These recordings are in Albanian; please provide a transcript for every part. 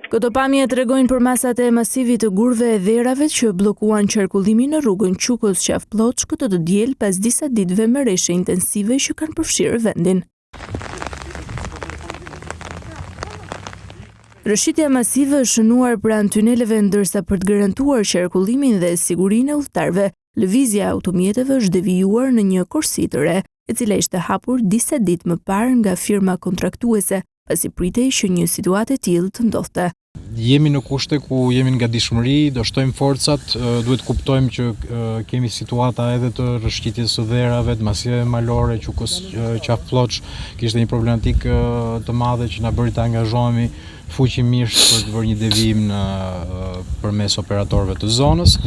Këto pamje tregojnë për masat e masivit të gurve e dherave që bllokuan qarkullimin në rrugën Qukës-Qaf-Ploç këtë të diel pas disa ditëve merreshe intensive që kanë përfshirë vendin. Rëshitja masive është shënuar pranë tuneleve ndërsa për të garantuar qarkullimin dhe sigurinë e udhëtarëve, lëvizja e automjeteve është devijuar në një korsi të re, e cila ishte hapur disa ditë më parë nga firma kontraktuese, pasi pritej që një situatë e tillë të ndodhte. Jemi në kushte ku jemi në gatishmëri, do shtojmë forcat, duhet kuptojmë që kemi situata edhe të rëshqitjes së dherave, të masiveve malore, Qukës-Qaf-Ploç, kishte një problematik të madhe që na bëri të angazhohemi fuqimisht për të bërë një devijim përmes operatorëve të zonës.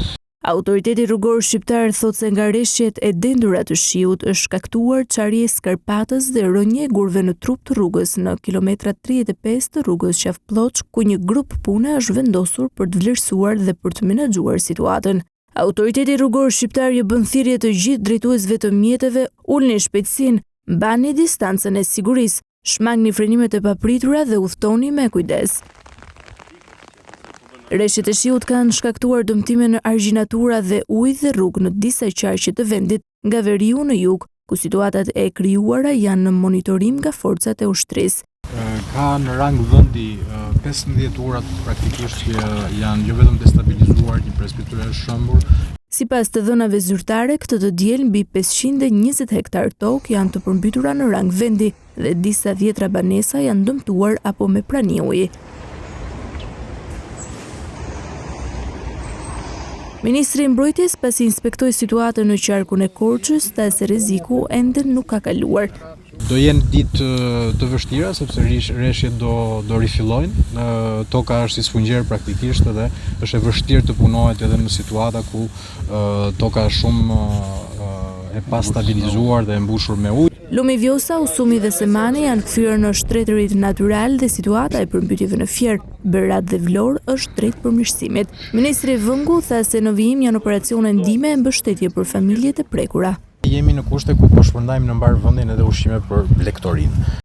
Autoriteti rrugor shqiptar thot se nga rreshqet e dendura të shiut është shkaktuar çarje skarpatës dhe rënje gurve në trup të rrugës në kilometrat 35 të rrugës Qaf-Ploç, ku një grup pune është vendosur për të vlerësuar dhe për të menaxhuar situatën. Autoriteti rrugor shqiptar i bën thirrje të gjithë drejtuesve të mjeteve, ulni shpejtësinë, mbani distancën e sigurisë, shmangni frenimet e papritura dhe udhtoni me kujdes. Rreshtet e shiut kanë shkaktuar dëmtime në argjinatura dhe ujë dhe rrugë në disa qarqe të vendit, nga veriu në jug, ku situatat e krijuara janë në monitorim nga forcat e ushtrisë. Ka në rang vendi 15 urat praktikisht që janë jo vetëm destabilizuar, një prej tyre është shëmbur. Sipas të dhënave zyrtare, këtë të diel mbi 520 hektar tokë janë të përmbytura në rang vendi dhe disa dhjetra banesa janë dëmtuar apo me prani uji. Ministri i Mbrojtjes pasi inspektoi situatën në qarkun e Korçës, tha se rreziku ende nuk ka kaluar. Do jenë ditë të vështira sepse rreshtet do rifillojnë. Toka është si sfungjer praktikisht dhe është e vështirë të punohet edhe në situata ku toka është shumë e pastabilizuar dhe e mbushur me ujë. Lumi Vjosa, Usumi dhe Semani janë kthyer në shtretërit natyral dhe situata e përmbytjeve në Fier, Berat dhe Vlorë është drejt përmirësimit. Ministri Vëngu tha se në vijim janë operacione ndihme e mbështetje për familjet e prekura. Jemi në kushte ku po shpërndajmë në mbar vendin edhe ushqime për lektorinë.